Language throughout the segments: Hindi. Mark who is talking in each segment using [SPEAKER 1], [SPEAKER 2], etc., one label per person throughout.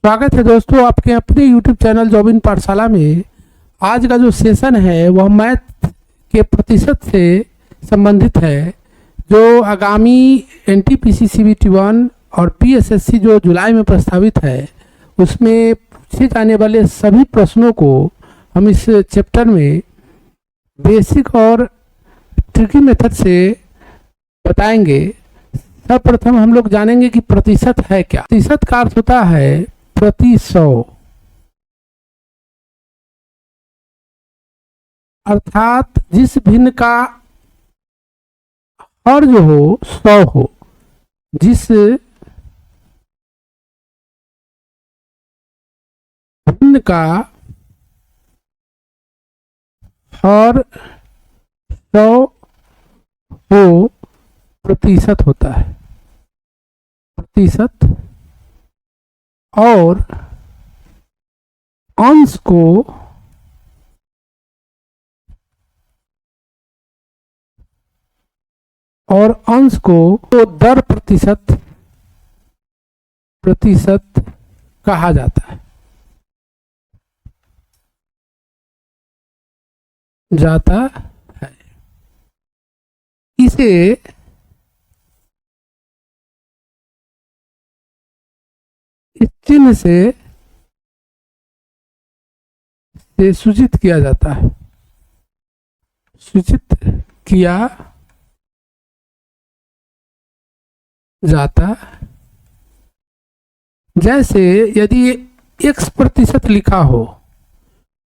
[SPEAKER 1] स्वागत है दोस्तों आपके अपने YouTube चैनल जॉब इन पाठशाला में। आज का जो सेशन है वह मैथ के प्रतिशत से संबंधित है, जो आगामी NTPC CBT 1 और PSSC जो जुलाई में प्रस्तावित है उसमें पूछे जाने वाले सभी प्रश्नों को हम इस चैप्टर में बेसिक और ट्रिकी मेथड से बताएंगे। सर्वप्रथम हम लोग जानेंगे कि प्रतिशत है क्या। प्रतिशत का अर्थ होता है प्रति 100, अर्थात जिस भिन्न का हर जो हो 100 हो, जिस भिन्न का हर 100 हो प्रतिशत होता है। प्रतिशत और अंश को तो दर प्रतिशत कहा जाता है। इसे इस चिन्ह से सूचित किया जाता है। सूचित किया जाता जैसे यदि x प्रतिशत लिखा हो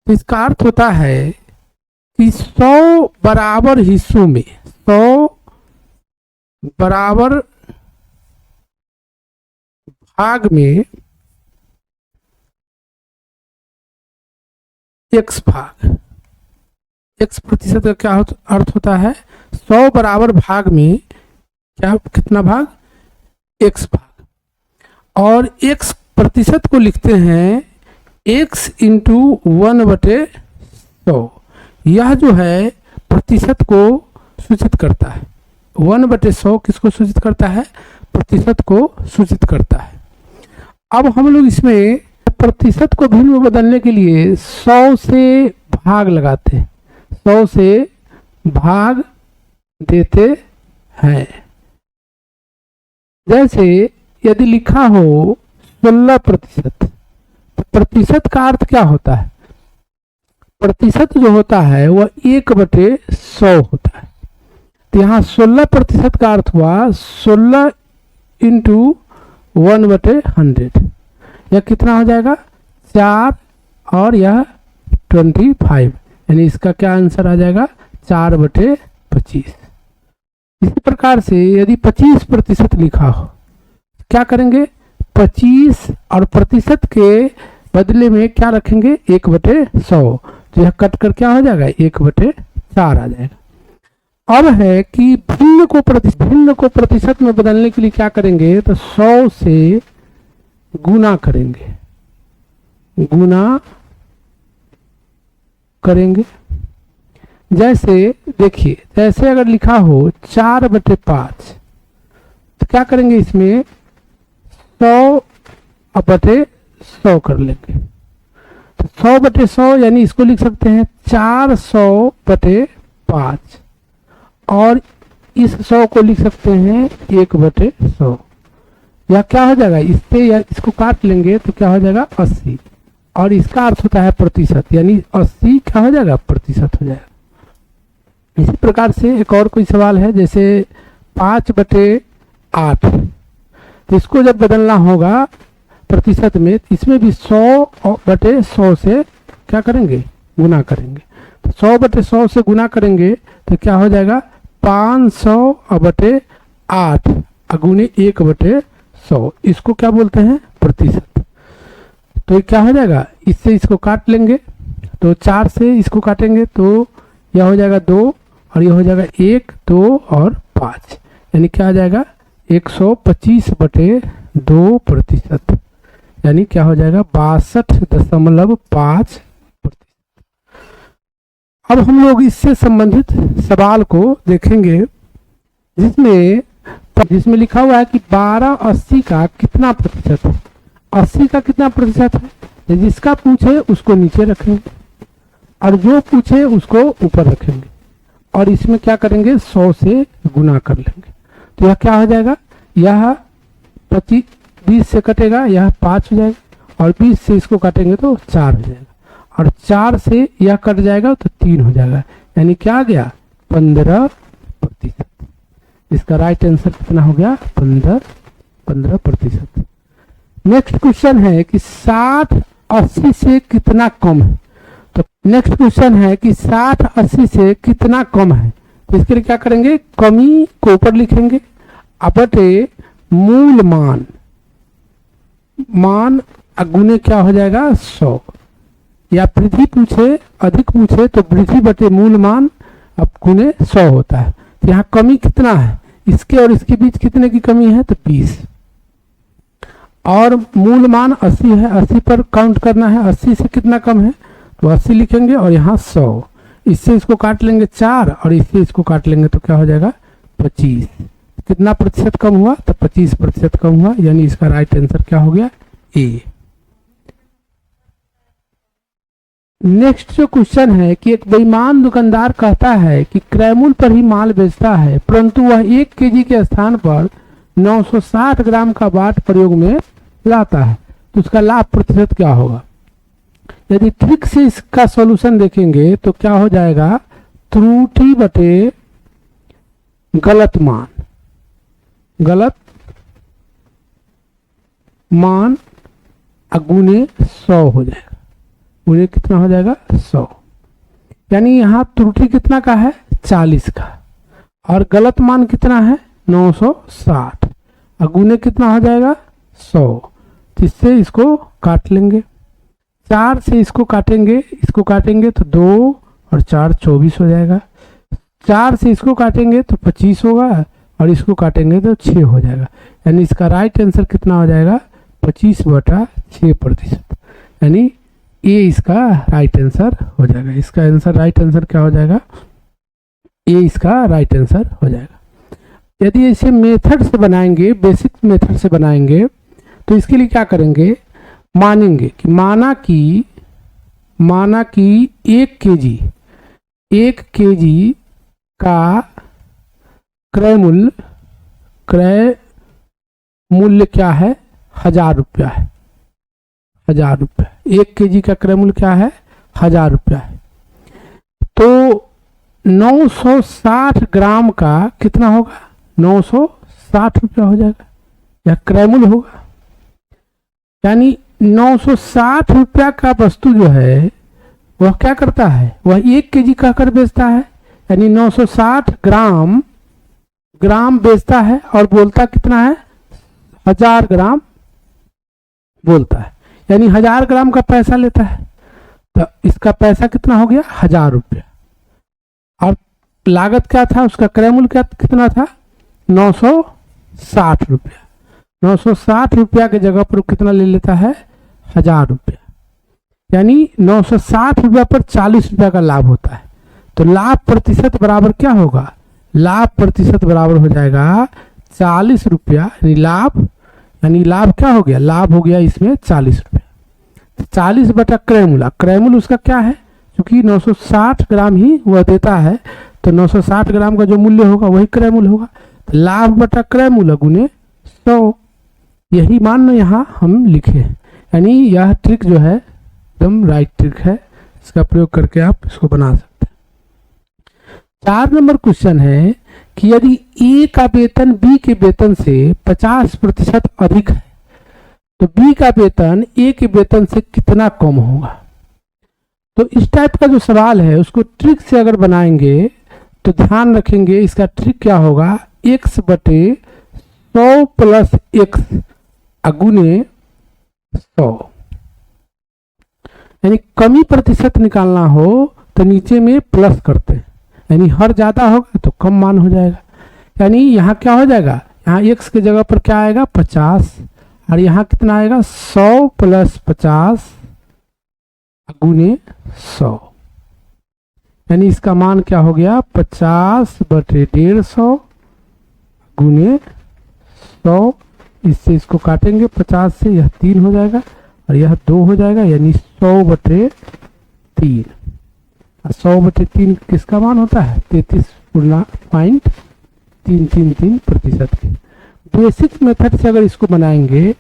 [SPEAKER 1] तो इसका अर्थ होता है कि 100 बराबर हिस्सों में 100 बराबर भाग में x भाग। x प्रतिशत का क्या अर्थ होता है? 100 बराबर भाग में कितना भाग? x भाग। और x प्रतिशत को लिखते हैं x इंटू 1/100। यह जो है प्रतिशत को सूचित करता है। 1/100 किसको सूचित करता है? प्रतिशत को सूचित करता है। अब हम लोग इसमें प्रतिशत को भिन्न में बदलने के लिए 100 से भाग लगाते हैं, 100 से भाग देते हैं। जैसे यदि लिखा हो 16%, तो प्रतिशत का अर्थ क्या होता है? प्रतिशत जो होता है वह 1/100 होता है। तो यहाँ 16% का अर्थ हुआ 16 इंटू 1/100। यह कितना हो जाएगा? 4 और यह 25, यानी इसका क्या आंसर आ जाएगा? 4/25। इसी प्रकार से यदि 25% लिखा हो क्या करेंगे? 25 और प्रतिशत के बदले में क्या रखेंगे? 1/100। तो यह कट कर क्या हो जाएगा? 1/4 आ जाएगा। अब है कि भिन्न को प्रतिशत में बदलने के लिए क्या करेंगे? तो 100 से गुना करेंगे। जैसे देखिए, जैसे अगर लिखा हो 4/5 तो क्या करेंगे? इसमें 100/100 कर लेंगे। तो 100/100 यानी इसको लिख सकते हैं 400/5 और इस 100 को लिख सकते हैं 1/100। यह क्या हो जाएगा? इससे या इसको काट लेंगे तो क्या हो जाएगा? 80। और इसका अर्थ होता है प्रतिशत, यानी 80 क्या हो जाएगा? प्रतिशत हो जाएगा। इसी प्रकार से एक और कोई सवाल है, जैसे 5/8। तो इसको जब बदलना होगा प्रतिशत में, इसमें भी 100/100 से क्या करेंगे? गुना करेंगे। तो 100/100 से गुना करेंगे तो क्या हो जाएगा? 500/8 अगुने 1/100। इसको क्या बोलते हैं? प्रतिशत। तो ये क्या हो जाएगा? इससे इसको काट लेंगे तो 4 से इसको काटेंगे तो यह हो जाएगा 2 और यह हो जाएगा 1, 2 और 5, यानी क्या आ जाएगा? 125/2 प्रतिशत, यानी क्या हो जाएगा? 62.5%। अब हम लोग इससे संबंधित सवाल को देखेंगे, जिसमें लिखा हुआ है कि 1280 का कितना प्रतिशत है। 80 का कितना प्रतिशत है, जिसका पूछे उसको नीचे रखेंगे और जो पूछे उसको ऊपर रखेंगे और इसमें क्या करेंगे 100 से गुना कर लेंगे। तो यह क्या हो जाएगा, यह 25 20 से कटेगा, यह 5 हो जाएगा और 20 से इसको काटेंगे तो 4 हो जाएगा और 4 से यह कट जाएगा तो 3 हो जाएगा, यानी क्या आ गया 15%। इसका राइट आंसर कितना हो गया 15%। नेक्स्ट क्वेश्चन है कि 60 80 से कितना कम है। तो नेक्स्ट क्वेश्चन है कि 60 80 से कितना कम है। तो इसके लिए क्या करेंगे, कमी को ऊपर लिखेंगे अपटे मूल मान, मान गुने क्या हो जाएगा 100, या वृद्धि पूछे अधिक पूछे तो वृद्धि बटे मूल मान अब गुने 100 होता है। तो यहाँ कमी कितना है, इसके और इसके बीच कितने की कमी है तो 20, और मूल मान 80 है, 80 पर काउंट करना है, 80 से कितना कम है तो 80 लिखेंगे और यहाँ 100, इससे इसको काट लेंगे 4 और इससे इसको काट लेंगे तो क्या हो जाएगा 25। कितना प्रतिशत कम हुआ तो 25% कम हुआ, यानी इसका राइट आंसर क्या हो गया ए। नेक्स्ट जो क्वेश्चन है कि एक बेईमान दुकानदार कहता है कि क्रय मूल्य पर ही माल बेचता है, परंतु वह 1 केजी के स्थान पर 960 ग्राम का बाट प्रयोग में लाता है, तो उसका लाभ प्रतिशत क्या होगा। यदि ट्रिक से इसका सॉल्यूशन देखेंगे तो क्या हो जाएगा, त्रुटि बटे गलत मान, गलत मान गुने 100 हो जाएगा, गुने कितना हो जाएगा 100, यानी यहाँ त्रुटि कितना का है 40 का और गलत मान कितना है 960 और गुने कितना हो जाएगा 100, जिससे इसको काट लेंगे, 4 से इसको काटेंगे तो 2 और 4 24 हो जाएगा, 4 से इसको काटेंगे तो 25 होगा और इसको काटेंगे तो 6 हो जाएगा, यानी इसका राइट आंसर कितना हो जाएगा 25/6%, यानी ये इसका राइट आंसर हो जाएगा। इसका आंसर राइट आंसर क्या हो जाएगा, ये इसका राइट आंसर हो जाएगा। यदि इसे मेथड से बनाएंगे, बेसिक मेथड से बनाएंगे तो इसके लिए क्या करेंगे, मानेंगे कि माना कि 1 केजी का क्रय मूल्य क्या है 1000 रुपया है, 1000 रुपया, 1 केजी का क्रय मूल्य क्या है 1000 रुपया है, तो 960 ग्राम का कितना होगा 960 रुपया हो जाएगा, यह क्रय मूल्य होगा, यानी 960 रुपया का वस्तु जो है वह क्या करता है, वह 1 केजी कहकर बेचता है, यानी 960 ग्राम बेचता है और बोलता कितना है 1000 ग्राम बोलता है, यानी 1000 ग्राम का पैसा लेता है, तो इसका पैसा कितना हो गया 1000 रुपया, और लागत क्या था उसका, क्रय मूल्य क्या कितना था 960 रुपया, 960 रुपया के जगह पर कितना ले लेता है 1000 रुपया, यानी 960 रुपया पर 40 रुपया का लाभ होता है, तो लाभ प्रतिशत बराबर क्या होगा, लाभ प्रतिशत बराबर हो जाएगा 40 रुपया, यानी लाभ क्या हो गया, लाभ हो गया इसमें 40 रुपया, 40 बटा क्रय मूल्य उसका क्या है, क्योंकि 960 ग्राम ही वह देता है, तो 960 ग्राम का जो मूल्य होगा वही क्रय मूल्य होगा, तो लाभ बटा क्रय मूल्य गुने 100, यही मान यहाँ हम लिखे, यानी यह ट्रिक जो है एकदम राइट ट्रिक है, इसका प्रयोग करके आप इसको बना सकते हैं। 4 नंबर क्वेश्चन है कि यदि ए का वेतन बी के वेतन से 50% अधिक है तो बी का वेतन ए के वेतन से कितना कम होगा। तो इस टाइप का जो सवाल है उसको ट्रिक से अगर बनाएंगे तो ध्यान रखेंगे इसका ट्रिक क्या होगा, x बटे 100 प्लस x गुने 100, यानी कमी प्रतिशत निकालना हो तो नीचे में प्लस करते हैं, यानी हर ज्यादा होगा तो कम मान हो जाएगा, यानी यहाँ क्या हो जाएगा, यहाँ x के जगह पर क्या आएगा 50 और यहाँ कितना आएगा 100 प्लस 50 गुने 100, यानी इसका मान क्या हो गया 50 बटे 150 गुने 100, इससे इसको काटेंगे 50 से, यह 3 हो जाएगा और यह 2 हो जाएगा, यानी 100/3। 100/3 किसका मान होता है? 33.333% के। बेसिक मेथड से अगर इसको बनाएंगे,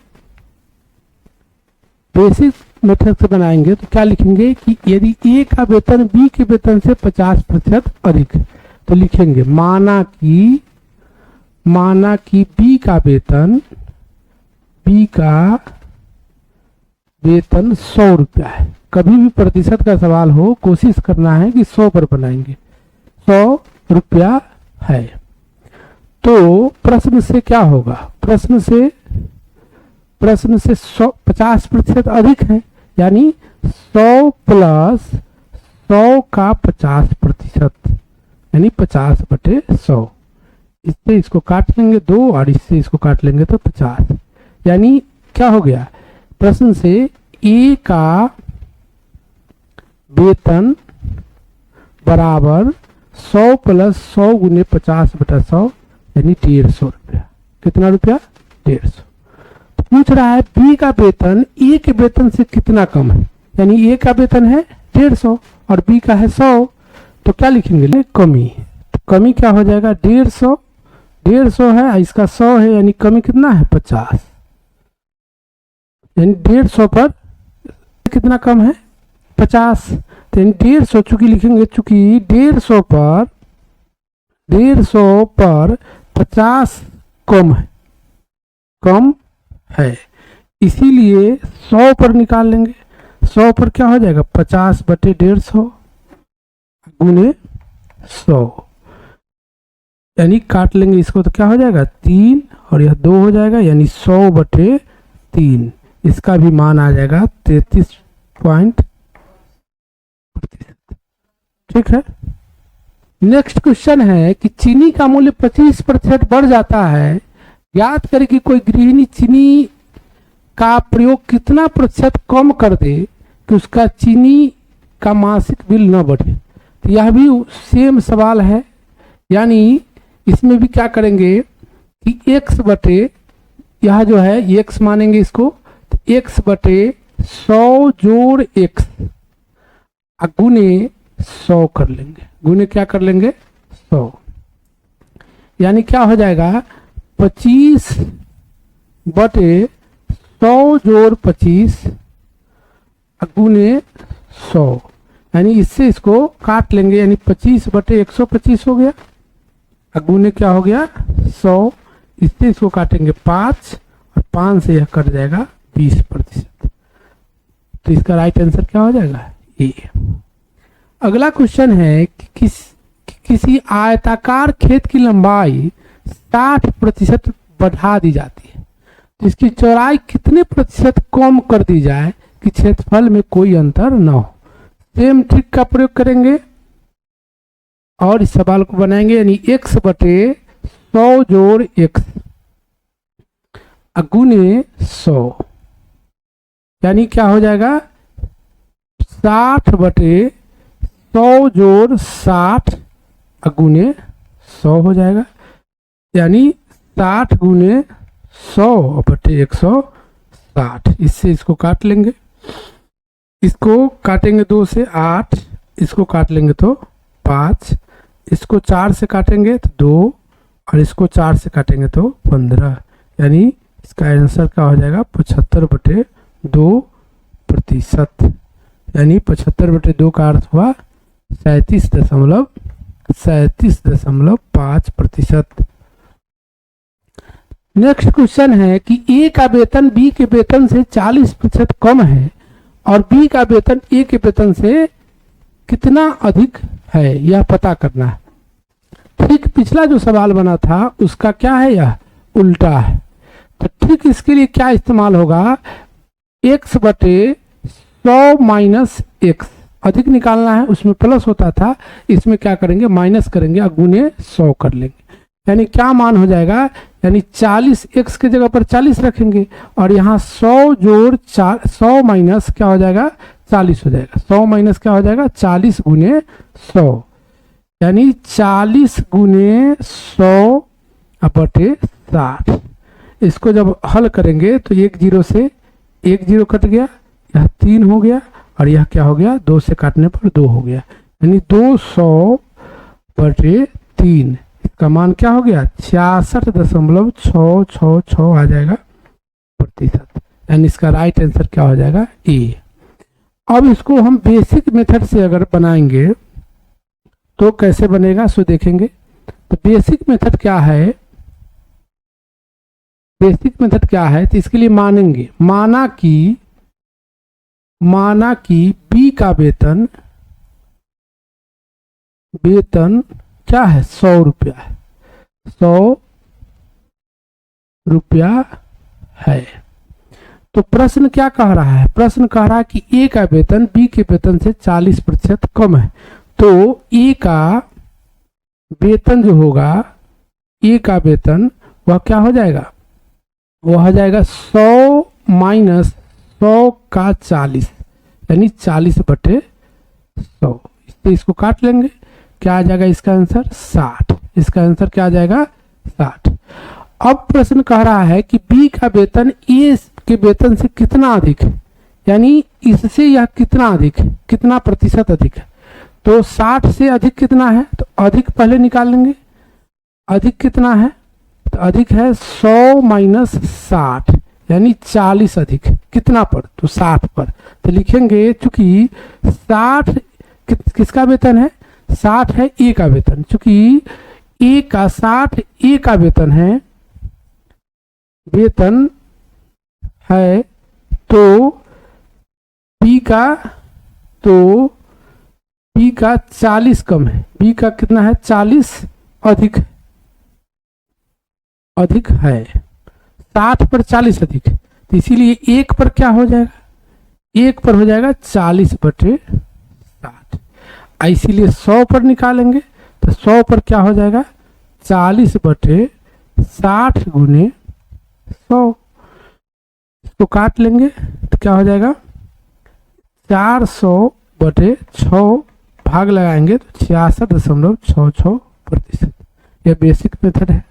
[SPEAKER 1] बेसिक मेथड से बनाएंगे तो क्या लिखेंगे कि यदि ए का वेतन बी के वेतन से 50% अधिक है तो लिखेंगे माना कि बी का वेतन 100 रुपया है। कभी भी प्रतिशत का सवाल हो, कोशिश करना है कि 100 पर बनाएंगे। 100 रुपया है तो प्रश्न से क्या होगा? प्रश्न से 50% अधिक है, यानी 100 प्लस 100 का 50%, यानी 50/100। इससे इसको काट लेंगे 2 और इससे इसको काट लेंगे तो 50, यानी क्या हो गया? प्रश्न से ए का वेतन बराबर 100 प्लस 100 गुने 50/100, यानी 150 रुपया। कितना रुपया? 150। तो पूछ रहा है बी का वेतन ए के वेतन से कितना कम है, यानी ए का वेतन है 150 और बी का है 100, तो क्या लिखेंगे? कमी। तो कमी क्या हो जाएगा? 150 है, इसका 100 है, यानी कमी कितना है? 50। यानी 150 पर कितना कम है? 50। तो 150 चूंकि लिखेंगे, चूंकि 150 पर 50 कम है, इसीलिए 100 पर निकाल लेंगे। 100 पर क्या हो जाएगा? 50/150 गुने 100, यानी काट लेंगे इसको तो क्या हो जाएगा? 3 और यह 2 हो जाएगा, यानी 100/3। इसका भी मान आ जाएगा 33%। ठीक है। नेक्स्ट क्वेश्चन है कि चीनी का मूल्य 25% बढ़ जाता है, याद करें कि कोई गृहिणी चीनी का प्रयोग कितना प्रतिशत कम कर दे कि उसका चीनी का मासिक बिल न बढ़े। तो यह भी सेम सवाल है, यानी इसमें भी क्या करेंगे कि x/, यह जो है x मानेंगे इसको, तो x/100 जोड़ x गुने 100 कर लेंगे। गुने क्या कर लेंगे? 100, यानी क्या हो जाएगा? 25/100 जोड़ 25 गुने 100, यानी इससे इसको काट लेंगे, यानी 25/125 हो गया, गुने क्या हो गया? 100। इससे इसको काटेंगे 5 और 5 से यह कट जाएगा 20%। तो इसका राइट आंसर क्या हो जाएगा? ए। अगला क्वेश्चन है कि किसी आयताकार खेत की लंबाई 60% बढ़ा दी जाती है, तो इसकी चौड़ाई कितने प्रतिशत कम कर दी जाए कि क्षेत्रफल में कोई अंतर न हो? सेम ट्रिक का प्रयोग करेंगे और इस सवाल को बनाएंगे, यानी x/100 जोड़ x गुने 100, यानी क्या हो जाएगा? 60/100 जोड़ 60 गुने 100 हो जाएगा, यानी 60 गुने 100/160। इससे इसको काट लेंगे, इसको काटेंगे 2 से 8, इसको काट लेंगे तो 5, इसको 4 से काटेंगे तो 2 और इसको 4 से काटेंगे तो 15, यानी इसका आंसर क्या हो जाएगा? 75/2%, यानी 75/2 का अर्थ हुआ 37.5%। नेक्स्ट क्वेश्चन है कि ए का वेतन बी के वेतन से 40% कम है और बी का वेतन ए के वेतन से कितना अधिक है, यह पता करना है। ठीक पिछला जो सवाल बना था उसका क्या है? यह उल्टा है। तो ठीक इसके लिए क्या इस्तेमाल होगा? x/100 माइनस x, अधिक निकालना है, उसमें प्लस होता था, इसमें क्या करेंगे? माइनस करेंगे और गुने 100 कर लेंगे, यानी क्या मान हो जाएगा? यानी 40, x की जगह पर 40 रखेंगे और यहाँ 100 जोड़ 100 माइनस क्या हो जाएगा? 40 हो जाएगा। 100 माइनस क्या हो जाएगा? 40 गुने 100, यानी 40 गुने 100/60, इसको जब हल करेंगे तो 1 0 से 1 0 कट गया, यह 3 हो गया और यह क्या हो गया, 2 से काटने पर 2 हो गया, यानी 200/3। इसका मान क्या हो गया, 66.666 आ जाएगा प्रतिशत, यानी इसका राइट आंसर क्या हो जाएगा, ए। अब इसको हम बेसिक मेथड से अगर बनाएंगे तो कैसे बनेगा सो देखेंगे। तो बेसिक मेथड क्या है, बेसिक मेथड क्या है, तो इसके लिए मानेंगे, माना कि बी का वेतन क्या है, 100 रुपया है, 100 रुपया है। तो प्रश्न क्या कह रहा है, प्रश्न कह रहा है कि ए का वेतन बी के वेतन से 40% कम है। तो ए का वेतन जो होगा, ए का वेतन वह क्या हो जाएगा, वह हो जाएगा 100 माइनस 100 का 40, यानी 40/100। इससे इसको काट लेंगे, क्या आ जाएगा इसका आंसर, 60। इसका आंसर क्या आ जाएगा, 60। अब प्रश्न कह रहा है कि बी का वेतन ए के वेतन से कितना अधिक है, यानी इससे यह कितना अधिक है, कितना प्रतिशत अधिक है। तो 60 से अधिक कितना है, तो अधिक पहले निकाल लेंगे, अधिक कितना है, तो अधिक है 100 माइनस 60, यानी 40 अधिक, कितना पर, तो 60 पर। तो लिखेंगे चूंकि 60 किसका वेतन है, 60 है ए का वेतन, चूंकि ए का 60 ए का वेतन है, वेतन है, तो बी का 40 कम है, बी का कितना है, 40 अधिक है, 60 पर 40 अधिक है, तो इसीलिए 1 पर क्या हो जाएगा, 1 पर हो जाएगा 40/60। इसीलिए 100 पर निकालेंगे, तो 100 पर क्या हो जाएगा, 40/60 गुने 100। इसको काट लेंगे तो क्या हो जाएगा, 400/6 भाग लगाएंगे तो 66.66%। यह बेसिक मेथड है।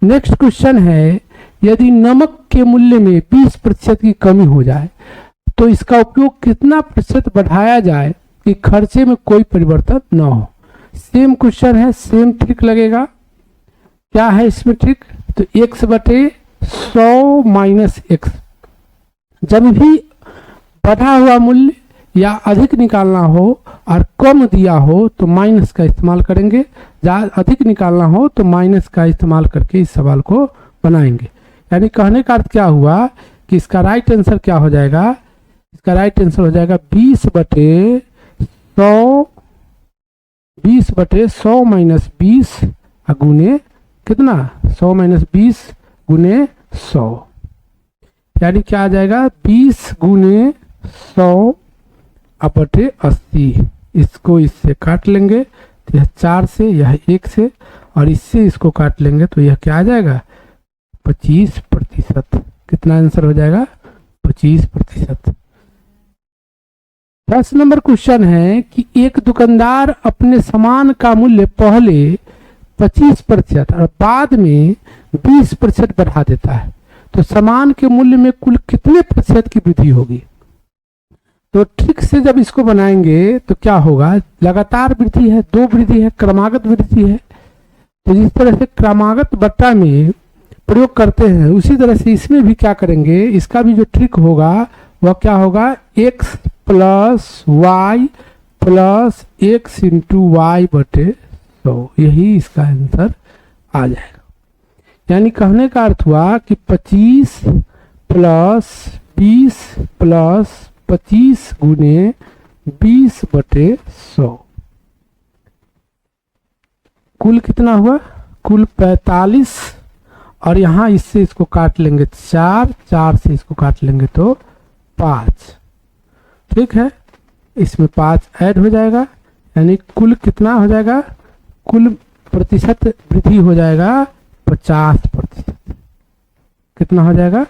[SPEAKER 1] नेक्स्ट क्वेश्चन है, यदि नमक के मूल्य में 20% की कमी हो जाए तो इसका उपयोग कितना प्रतिशत बढ़ाया जाए कि खर्चे में कोई परिवर्तन न हो। सेम क्वेश्चन है, सेम ट्रिक लगेगा। क्या है इसमें ट्रिक, तो x/100 माइनस x, जब भी बढ़ा हुआ मूल्य या अधिक निकालना हो और कम दिया हो तो माइनस का इस्तेमाल करेंगे, अधिक निकालना हो तो माइनस का इस्तेमाल करके इस सवाल को बनाएंगे। यानी कहने का अर्थ क्या हुआ कि इसका राइट आंसर क्या हो जाएगा, इसका राइट आंसर हो जाएगा 20/100 माइनस 20 गुने कितना, 100 माइनस 20 गुने 100, यानी क्या आ जाएगा 20 गुने 100/80। इसको इससे काट लेंगे तो यह 4 से, यह 1 से, और इससे इसको काट लेंगे तो यह क्या आ जाएगा 25%। कितना आंसर हो जाएगा 25%। 10 नंबर क्वेश्चन है कि एक दुकानदार अपने सामान का मूल्य पहले 25% और बाद में 20% बढ़ा देता है, तो सामान के मूल्य में कुल कितने प्रतिशत की वृद्धि होगी। तो ट्रिक से जब इसको बनाएंगे तो क्या होगा, लगातार वृद्धि है, 2 वृद्धि है, क्रमागत वृद्धि है। तो जिस तरह से क्रमागत बट्टा में प्रयोग करते हैं उसी तरह से इसमें भी क्या करेंगे, इसका भी जो ट्रिक होगा वह क्या होगा, x + y + x × y/100, यही इसका आंसर आ जाएगा। यानी कहने का अर्थ हुआ कि 25 + 20 + 25 गुने 20/100, कुल कितना हुआ, कुल 45, और यहाँ इससे इसको काट लेंगे 4, 4 से इसको काट लेंगे तो 5, ठीक है। इसमें 5 ऐड हो जाएगा, यानी कुल कितना हो जाएगा, कुल प्रतिशत वृद्धि हो जाएगा 50%। कितना हो जाएगा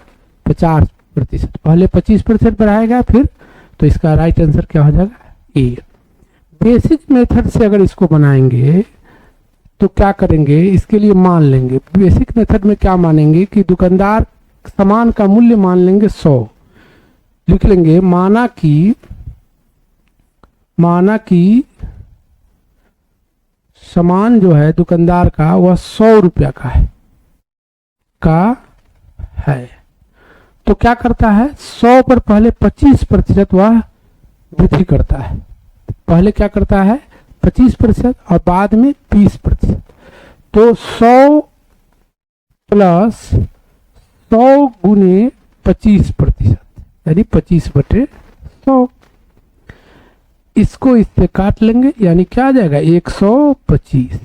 [SPEAKER 1] 50%। पहले 25% बढ़ाएगा फिर, तो इसका राइट आंसर क्या हो जाएगा ए। बेसिक मेथड से अगर इसको बनाएंगे तो क्या करेंगे, इसके लिए मान लेंगे बेसिक मेथड में क्या मानेंगे कि दुकानदार सामान का मूल्य मान लेंगे 100, लिख लेंगे माना कि सामान जो है दुकानदार का वह 100 रुपया का है। तो क्या करता है, 100 पर पहले 25% वह वृद्धि करता है। पहले क्या करता है 25% और बाद में 20%। तो 100 प्लस 100 गुने 25%, यानी 25/100। इसको इससे काट लेंगे, यानी क्या आ जाएगा 125।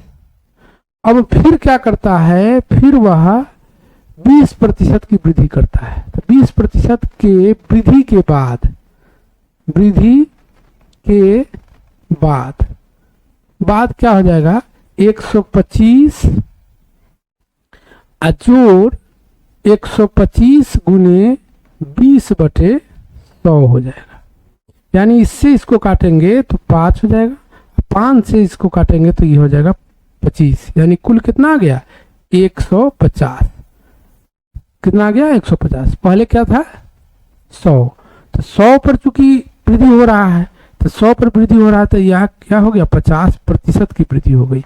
[SPEAKER 1] अब फिर क्या करता है, फिर वह 20% की वृद्धि करता है। तो 20% के वृद्धि के बाद क्या हो जाएगा 125 जोड़ 125 गुने 20/100 हो जाएगा। यानी इससे इसको काटेंगे तो 5 हो जाएगा, 5 से इसको काटेंगे तो ये हो जाएगा 25, यानी कुल कितना आ गया 150। कितना आ गया 150। पहले क्या था 100, तो 100 पर चूंकि वृद्धि हो रहा है, तो 100 पर वृद्धि हो रहा है तो यह क्या हो गया 50% की वृद्धि हो गई।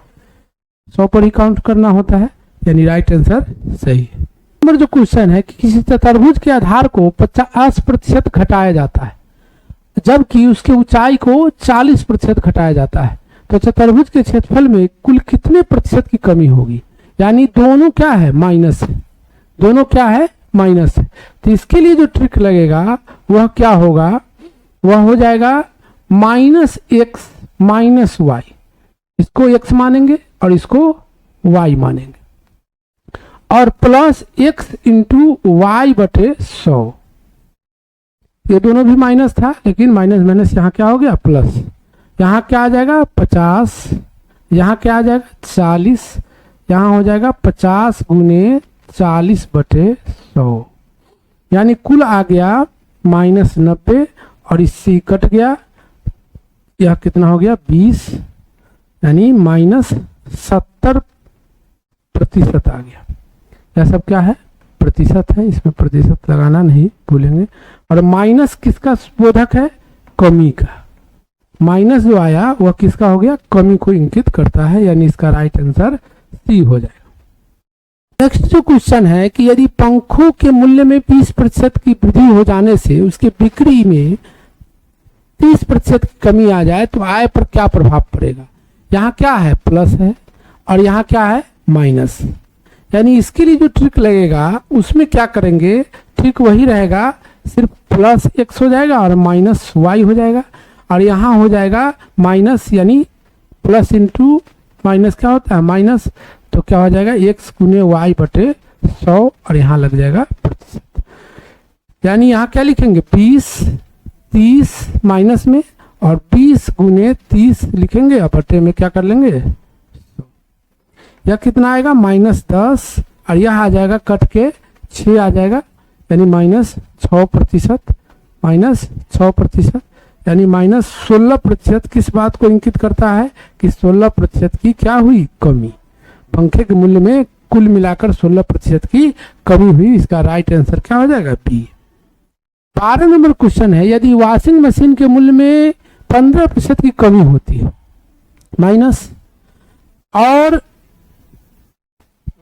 [SPEAKER 1] 100 पर ही काउंट करना होता है, यानी राइट आंसर सही है। नंबर जो क्वेश्चन है कि किसी चतुर्भुज के आधार को 50% घटाया जाता है जबकि उसके ऊंचाई को 40% घटाया जाता है, तो चतुर्भुज के क्षेत्रफल में कुल कितने प्रतिशत की कमी होगी। यानी दोनों क्या है माइनस है, दोनों क्या है माइनस है। तो इसके लिए जो ट्रिक लगेगा वह क्या होगा, वह हो जाएगा -x - y। इसको x मानेंगे और इसको y मानेंगे, और प्लस x × y/100। ये दोनों भी माइनस था, लेकिन माइनस माइनस यहाँ क्या हो गया प्लस। यहाँ क्या आ जाएगा 50, यहाँ क्या आ जाएगा 40, यहाँ हो जाएगा 50 गुने 40/100, यानी कुल आ गया -90, और इससे कट गया यह कितना हो गया 20, यानी -70% आ गया। यह सब क्या है प्रतिशत है, इसमें प्रतिशत लगाना नहीं भूलेंगे। और माइनस किसका बोधक है, कमी का। माइनस जो आया वह किसका हो गया, कमी को इंगित करता है, यानी इसका राइट आंसर सी हो जाएगा। नेक्स्ट जो क्वेश्चन है कि यदि पंखों के मूल्य में 20% की वृद्धि हो जाने से उसके बिक्री में 30% की कमी आ जाए तो आय पर क्या प्रभाव पड़ेगा। यहाँ क्या है प्लस है और यहाँ क्या है माइनस, यानी इसके लिए जो ट्रिक लगेगा उसमें क्या करेंगे, ट्रिक वही रहेगा, सिर्फ +x हो जाएगा और -y हो जाएगा, और यहाँ हो जाएगा माइनस, यानी प्लस इंटू माइनस क्या होता है माइनस, तो क्या हो जाएगा x गुने y/100, और यहाँ लग जाएगा प्रतिशत। यानी यहाँ क्या लिखेंगे 30 माइनस में, और 20 गुने 30 लिखेंगे, और बटे में क्या कर लेंगे, यह कितना आएगा -10, और यह आ जाएगा कट के 6 आ जाएगा, यानी -6%, -6%, यानी -16%। किस बात को इंगित करता है कि 16% की क्या हुई कमी, पंखे के मूल्य में कुल मिलाकर 16% की कमी हुई। इसका राइट आंसर क्या हो जाएगा बी। 12 नंबर क्वेश्चन है, यदि वॉशिंग मशीन के मूल्य में 15% की कमी होती है माइनस, और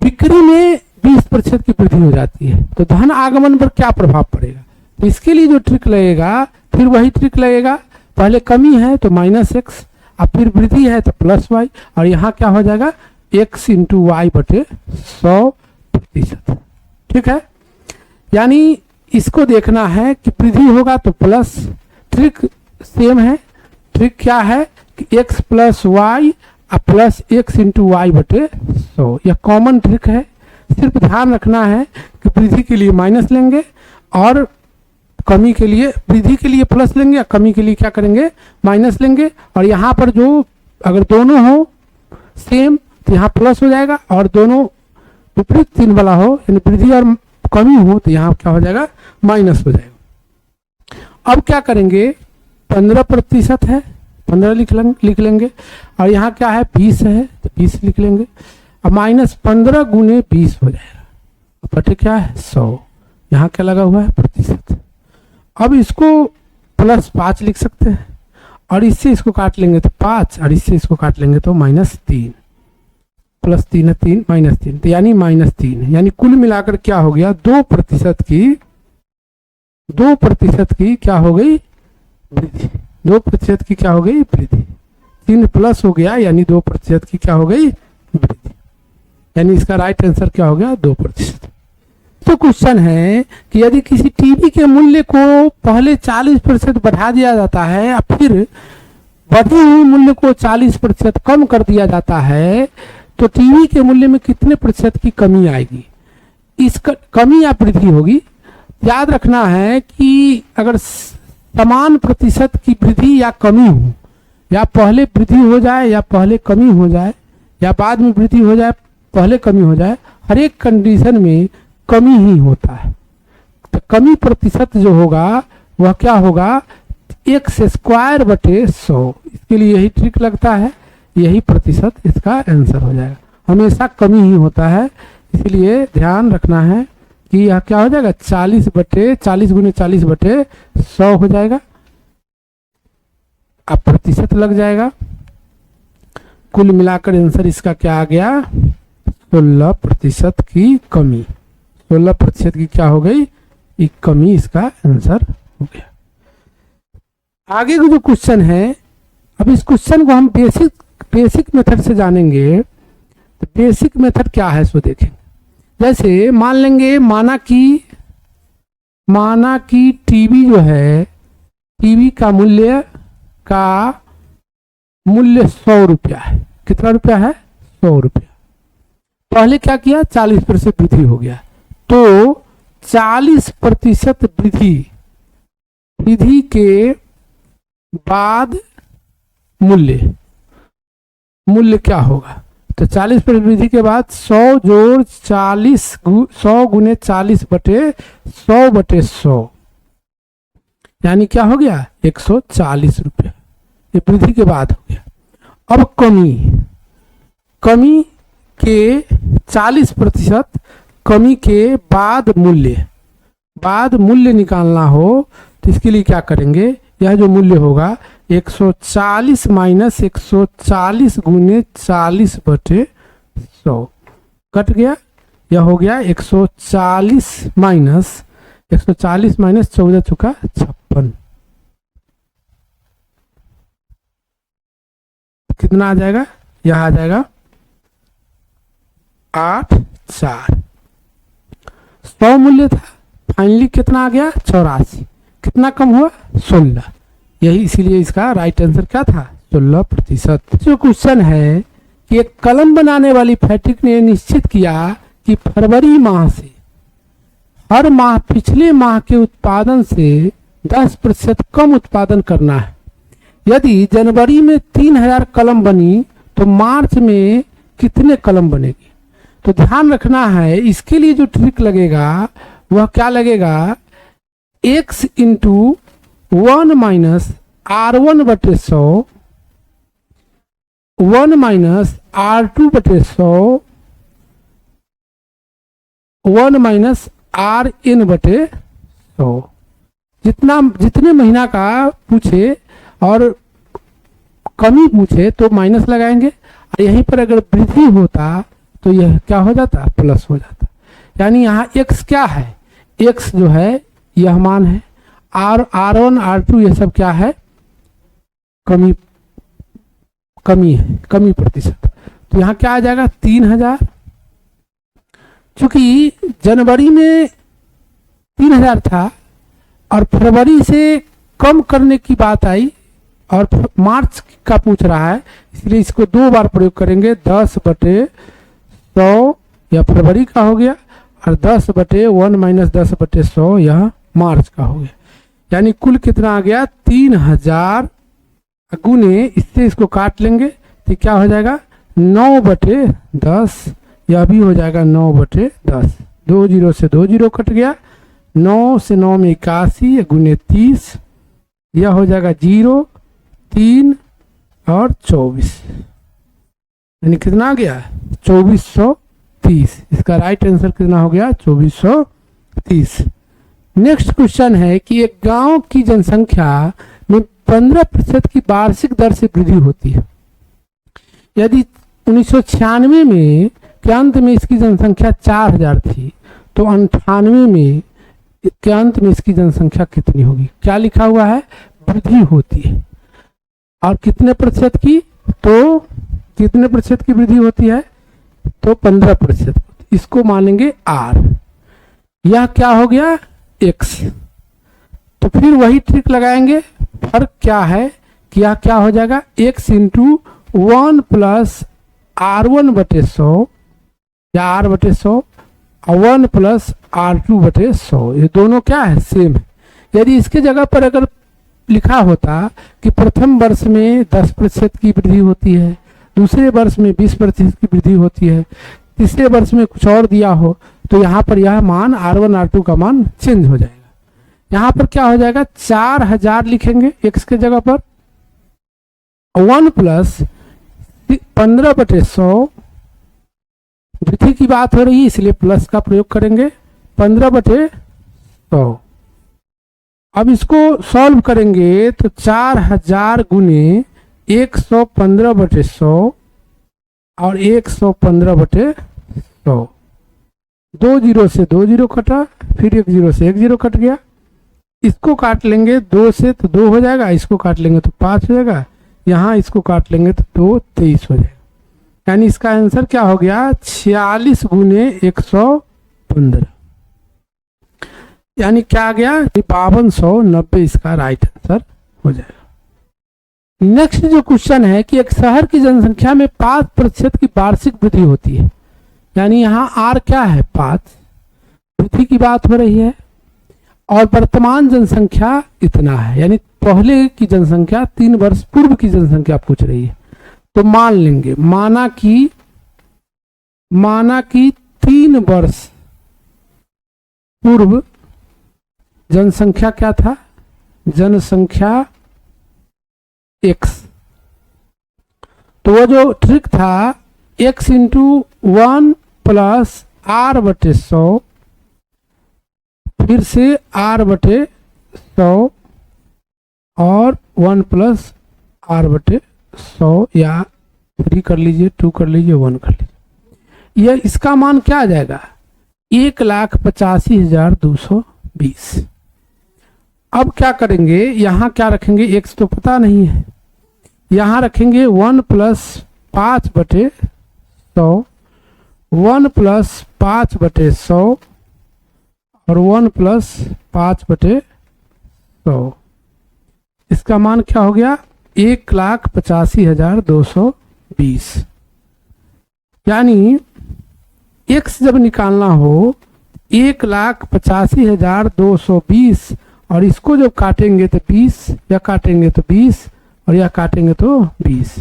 [SPEAKER 1] बिक्री में 20% की वृद्धि हो जाती है, तो धन आगमन पर क्या प्रभाव पड़ेगा। तो इसके लिए जो ट्रिक लगेगा, फिर वही ट्रिक लगेगा, पहले कमी है तो -x, अब फिर वृद्धि है तो +y, और यहाँ क्या हो जाएगा x × y/100%। ठीक है, यानी इसको देखना है कि वृद्धि होगा तो प्लस, ट्रिक सेम है। ट्रिक क्या है कि x + y plus x × y/100, यह कॉमन ट्रिक है। सिर्फ ध्यान रखना है कि वृद्धि के लिए माइनस लेंगे और कमी के लिए, वृद्धि के लिए प्लस लेंगे, कमी के लिए क्या करेंगे माइनस लेंगे। और यहाँ पर जो अगर दोनों हो सेम तो यहाँ प्लस हो जाएगा, और दोनों विपरीत चिन्ह वाला हो यानी वृद्धि और कमी हो तो यहाँ क्या हो जाएगा माइनस हो जाएगा। अब क्या करेंगे 15% है 15 लिख लेंगे। और यहाँ क्या है 20 है तो 20 लिख लेंगे। अब -15 गुने 20 हो जाएगा, बटे क्या है 100। यहाँ क्या लगा हुआ है प्रतिशत। अब इसको +5 लिख सकते हैं, और इससे इसको काट लेंगे तो 5, और इससे इसको काट लेंगे तो -3, +3 है 3 -3, तो यानी -3। यानी कुल मिलाकर क्या हो गया 2% की क्या हो गई वृद्धि। 2% की क्या हो गई वृद्धि। 3 प्लस हो गया यानी 2% की क्या हो गई वृद्धि। यानी इसका राइट आंसर क्या हो गया 2%। तो क्वेश्चन है कि यदि किसी टीवी के मूल्य को पहले 40% बढ़ा दिया जाता है या फिर बढ़े हुए मूल्य को 40% कम कर दिया जाता है तो टीवी के मूल्य में कितने प्रतिशत की कमी आएगी। इसका कमी या वृद्धि होगी। याद रखना है कि अगर समान प्रतिशत की वृद्धि या कमी हो, या पहले वृद्धि हो जाए या पहले कमी हो जाए, या बाद में वृद्धि हो जाए पहले कमी हो जाए, हर एक कंडीशन में कमी ही होता है। तो कमी प्रतिशत जो होगा वह क्या होगा x² / 100। इसके लिए यही ट्रिक लगता है, यही प्रतिशत इसका आंसर हो जाएगा। हमेशा कमी ही होता है, इसलिए ध्यान रखना है कि यह क्या हो जाएगा 40 गुने 40/100 हो जाएगा। अब प्रतिशत लग जाएगा। कुल मिलाकर आंसर इसका क्या आ गया 16% की कमी। 16% की क्या हो गई एक कमी, इसका आंसर हो गया। आगे का जो क्वेश्चन है, अब इस क्वेश्चन को हम बेसिक मेथड से जानेंगे। तो बेसिक मेथड क्या है सो देखेंगे। जैसे मान लेंगे माना कि टीवी जो है, टीवी का मूल्य 100 रुपया है। कितना रुपया है 100 रुपया। पहले क्या किया 40% वृद्धि हो गया, तो 40% वृद्धि के बाद मूल्य क्या होगा। तो 40% वृद्धि के बाद 100 जोड़ 40 100 गुने 40/100/100 यानी क्या हो गया 140 रुपया। ये वृद्धि के बाद हो गया। अब कमी के 40% कमी के बाद मूल्य निकालना हो तो इसके लिए क्या करेंगे, यह जो मूल्य होगा 140 - 140 गुने 40/100 कट गया। यह हो गया 140 - 14 चुका 56। कितना आ जाएगा, यह आ जाएगा 8/4। 100 मूल्य था, फाइनली कितना आ गया 84। कितना कम हुआ 16। यही इसीलिए इसका राइट आंसर क्या था 16%। जो क्वेश्चन है कि एक कलम बनाने वाली फैक्ट्री ने निश्चित किया कि फरवरी माह से हर माह पिछले माह के उत्पादन से 10% कम उत्पादन करना है। यदि जनवरी में 3000 कलम बनी तो मार्च में कितने कलम बनेगी। तो ध्यान रखना है, इसके लिए जो ट्रिक लगेगा वह क्या लगेगा x × 1 - R1/100 1 - R2/100 1 - RN/100। जितने महीना का पूछे और कमी पूछे तो माइनस लगाएंगे, और यहीं पर अगर वृद्धि होता तो यह क्या हो जाता प्लस हो जाता। यानी यहाँ x क्या है, x जो है यह मान है, R1 R2 ये सब क्या है कमी है, कमी प्रतिशत। तो यहाँ क्या आ जाएगा 3000। चूंकि जनवरी में 3000 था और फरवरी से कम करने की बात आई और मार्च का पूछ रहा है, इसलिए इसको 2 बार प्रयोग करेंगे। 10/100 यह फरवरी का हो गया, और 10/1 - 10/100 यह मार्च का हो गया। यानी कुल कितना आ गया 3000 गुने, इससे इसको काट लेंगे तो क्या हो जाएगा 9/10। यह भी हो जाएगा 9/10। 2 0 से 2 0 कट गया। 9 से 9 में 81 गुने 30, यह हो जाएगा 0 3 और 24, यानी कितना आ गया 2430। इसका राइट आंसर कितना हो गया 2430। नेक्स्ट क्वेश्चन है कि एक गांव की जनसंख्या में 15% की वार्षिक दर से वृद्धि होती है। यदि 1996 में के अंत में इसकी जनसंख्या 4000 थी तो 98 में के अंत में इसकी जनसंख्या कितनी होगी। क्या लिखा हुआ है, वृद्धि होती है और कितने प्रतिशत की, तो कितने प्रतिशत की वृद्धि होती है, तो 15%। इसको मानेंगे आर, यह क्या हो गया एक्स। तो फिर वही ट्रिक लगाएंगे, फर्क क्या है कि यह क्या हो जाएगा एक्स इंटू 1 प्लस R1/100 या R/100 और 1 प्लस R2/100, ये दोनों क्या है सेम है। यदि इसके जगह पर अगर लिखा होता कि प्रथम वर्ष में 10% की वृद्धि होती है, दूसरे वर्ष में 20% की वृद्धि होती है, तीसरे वर्ष में कुछ और दिया हो, तो यहाँ पर यह मान R1 R2 का मान चेंज हो जाएगा। यहाँ पर क्या हो जाएगा 4000 लिखेंगे x के जगह पर, 1 प्लस 15/100, वृद्धि की बात हो रही है इसलिए प्लस का प्रयोग करेंगे, 15/100। अब इसको सॉल्व करेंगे तो 4000 गुने 115/100 और 115/100, 2 जीरो से 2 जीरो कटा, फिर 1 जीरो से 1 जीरो कट गया। इसको काट लेंगे 2 से तो 2 हो जाएगा, इसको काट लेंगे तो 5 हो जाएगा, यहाँ इसको काट लेंगे तो 2 23 हो जाएगा। यानी इसका आंसर क्या हो गया 46 गुने 115, यानी क्या आ गया 5290, इसका राइट आंसर हो जाएगा। नेक्स्ट जो क्वेश्चन है कि एक शहर की जनसंख्या में 5% की वार्षिक वृद्धि होती है, यानी यहाँ आर क्या है 5, वृद्धि की बात हो रही है और वर्तमान जनसंख्या इतना है, यानी पहले की जनसंख्या 3 वर्ष पूर्व की जनसंख्या पूछ रही है। तो मान लेंगे, माना कि 3 वर्ष पूर्व जनसंख्या क्या था, जनसंख्या x, तो वो जो ट्रिक था x इंटू 1 प्लस R/100, फिर से R/100 और 1 प्लस R/100, या 3 कर लीजिए, 2 कर लीजिए, 1 कर लीजिए। यह इसका मान क्या आ जाएगा 1,85,220। अब क्या करेंगे, यहाँ क्या रखेंगे, x तो पता नहीं है, यहाँ रखेंगे 1 प्लस 5/100, 1 प्लस 5/100 और 1 प्लस 5/100। इसका मान क्या हो गया 1,85,220। यानी x जब निकालना हो 1,85,220 और इसको जब काटेंगे तो 20, या काटेंगे तो 20 और या काटेंगे तो 20,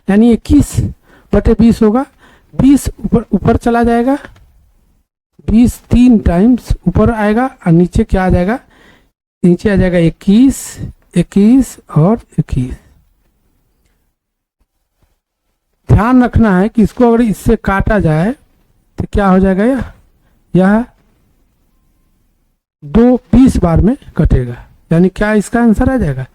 [SPEAKER 1] यानी 21/20 होगा। 20 ऊपर चला जाएगा, 20 3 टाइम्स ऊपर आएगा और नीचे क्या आ जाएगा, नीचे आ जाएगा 21, 21 और 21। ध्यान रखना है कि इसको अगर इससे काटा जाए तो क्या हो जाएगा, यह 20 बार में कटेगा, यानी क्या इसका आंसर आ जाएगा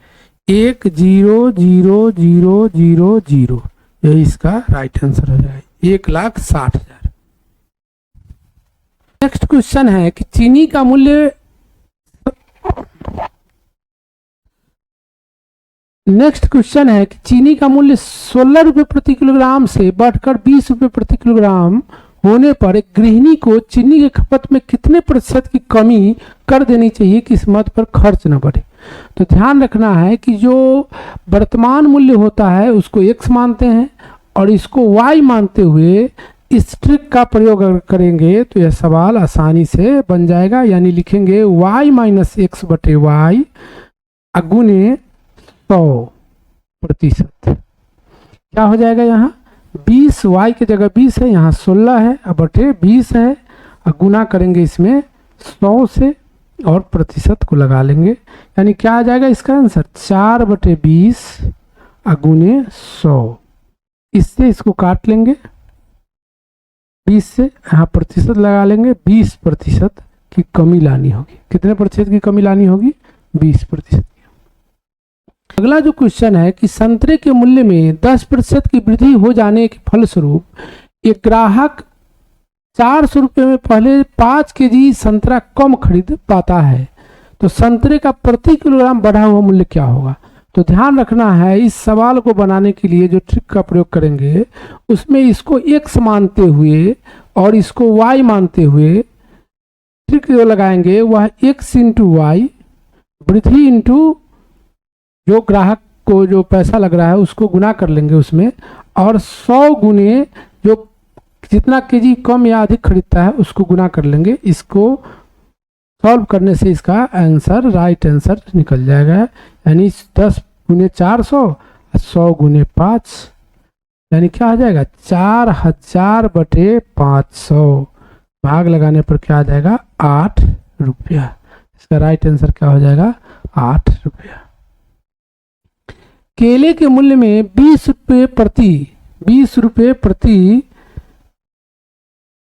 [SPEAKER 1] 1,00,000। यही इसका राइट आंसर हो जाएगा 1,60,000। नेक्स्ट क्वेश्चन है कि चीनी का मूल्य चीनी का मूल्य 16 रुपये प्रति किलोग्राम से बढ़कर 20 रुपये प्रति किलोग्राम होने पर एक गृहिणी को चीनी की खपत में कितने प्रतिशत की कमी कर देनी चाहिए कि इस मद पर खर्च न बढ़े। तो ध्यान रखना है कि जो वर्तमान मूल्य होता है उसको x मानते हैं और इसको y मानते हुए इस ट्रिक का प्रयोग करेंगे तो यह सवाल आसानी से बन जाएगा। यानी लिखेंगे y माइनस x/y गुने 100%। क्या हो जाएगा, यहाँ 20 y की जगह 20 है, यहाँ 16 है और बटे 20 है और गुना करेंगे इसमें 100 से और प्रतिशत को लगा लेंगे। यानी क्या आ जाएगा इसका आंसर 4/20 गुने 100। इससे इसको काट लेंगे 20 से, यहाँ प्रतिशत लगा लेंगे। 20% की कमी लानी होगी। कितने प्रतिशत की कमी लानी होगी? 20%। अगला जो क्वेश्चन है कि संतरे के मूल्य में 10% की वृद्धि हो जाने के फलस्वरूप एक ग्राहक 400 रुपये में पहले 5 केजी संतरा कम खरीद पाता है, तो संतरे का प्रति किलोग्राम बढ़ा हुआ मूल्य क्या होगा? तो ध्यान रखना है, इस सवाल को बनाने के लिए जो ट्रिक का प्रयोग करेंगे उसमें इसको x मानते हुए और इसको y मानते हुए ट्रिक जो लगाएंगे वह x इंटू वाई वृद्धि इंटू जो ग्राहक को जो पैसा लग रहा है उसको गुना कर लेंगे उसमें, और 100 गुने जो जितना केजी कम या अधिक खरीदता है उसको गुना कर लेंगे। इसको सॉल्व करने से इसका आंसर, राइट आंसर निकल जाएगा। यानी 10 गुने 400 और 100 गुने 5, यानी क्या आ जाएगा? 4000/500। भाग लगाने पर क्या आ जाएगा? 8 रुपया। इसका राइट आंसर क्या हो जाएगा? 8 रुपया। केले के मूल्य में 20 रुपये प्रति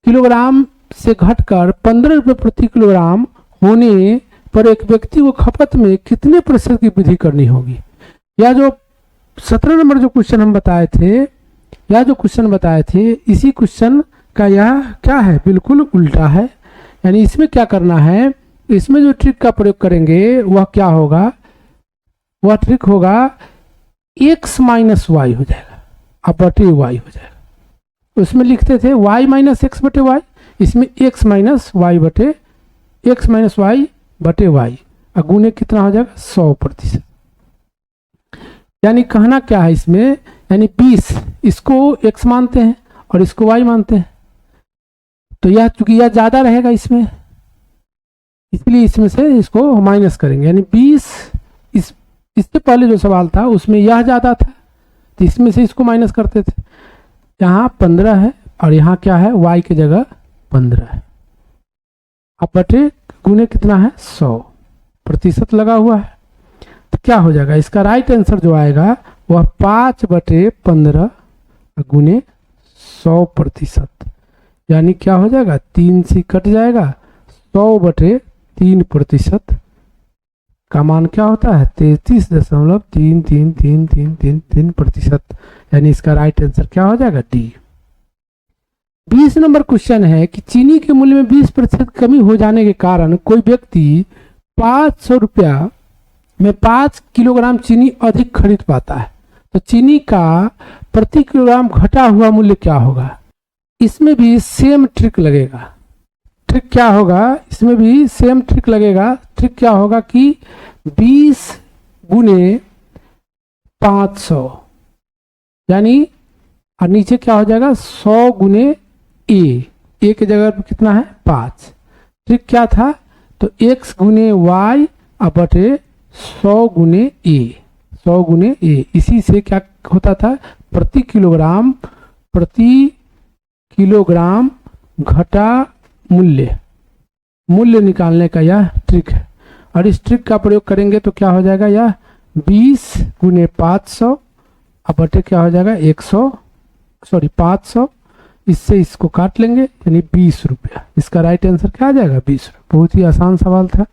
[SPEAKER 1] किलोग्राम से घटकर 15 रुपये प्रति किलोग्राम होने पर एक व्यक्ति को खपत में कितने प्रतिशत की वृद्धि करनी होगी? यह जो 17 नंबर जो क्वेश्चन हम बताए थे, इसी क्वेश्चन का यह क्या है? बिल्कुल उल्टा है। यानी इसमें क्या करना है, इसमें जो ट्रिक का प्रयोग करेंगे वह क्या होगा? वह ट्रिक होगा x माइनस वाई हो जाएगा, अब बटे वाई हो जाएगा। उसमें लिखते थे y माइनस एक्स बटे वाई, इसमें x माइनस वाई बटे वाई, और गुने कितना हो जाएगा? 100%। यानी कहना क्या है इसमें, यानी 20 इसको x मानते हैं और इसको y मानते हैं, तो यह चूंकि यह ज़्यादा रहेगा इसमें, इसलिए इसमें से इसको माइनस करेंगे। यानी 20, इससे पहले जो सवाल था उसमें यह ज़्यादा था तो इसमें से इसको माइनस करते थे। यहाँ 15 है और यहाँ क्या है? y की जगह 15 है। अब बटे गुने कितना है? 100% लगा हुआ है, तो क्या हो जाएगा? इसका राइट आंसर जो आएगा वह 5/15 गुने 100%। यानी क्या हो जाएगा? 3 से कट जाएगा, 100/3% का मान क्या होता है? 33.333333%। यानी इसका राइट आंसर क्या हो जाएगा? डी। 20 नंबर क्वेश्चन है कि चीनी के मूल्य में 20% कमी हो जाने के कारण कोई व्यक्ति 500 रुपया में 5 किलोग्राम चीनी अधिक खरीद पाता है, तो चीनी का प्रति किलोग्राम घटा हुआ मूल्य क्या होगा? इसमें भी सेम ट्रिक लगेगा। ट्रिक क्या होगा? इसमें भी सेम ट्रिक लगेगा। ट्रिक क्या होगा कि 20 गुने 500, यानी और नीचे क्या हो जाएगा? 100 गुने ए की जगह पर कितना है? 5। ट्रिक क्या था? तो x गुने वाई और बटे 100 गुने ए। इसी से क्या होता था? प्रति किलोग्राम घटा मूल्य निकालने का यह ट्रिक है, और इस ट्रिक का प्रयोग करेंगे तो क्या हो जाएगा? यह 20 गुने 500 और बटे क्या हो जाएगा? 500। इससे इसको काट लेंगे, यानी 20 रुपया। इसका राइट आंसर क्या आ जाएगा? 20 रुपया। बहुत ही आसान सवाल था।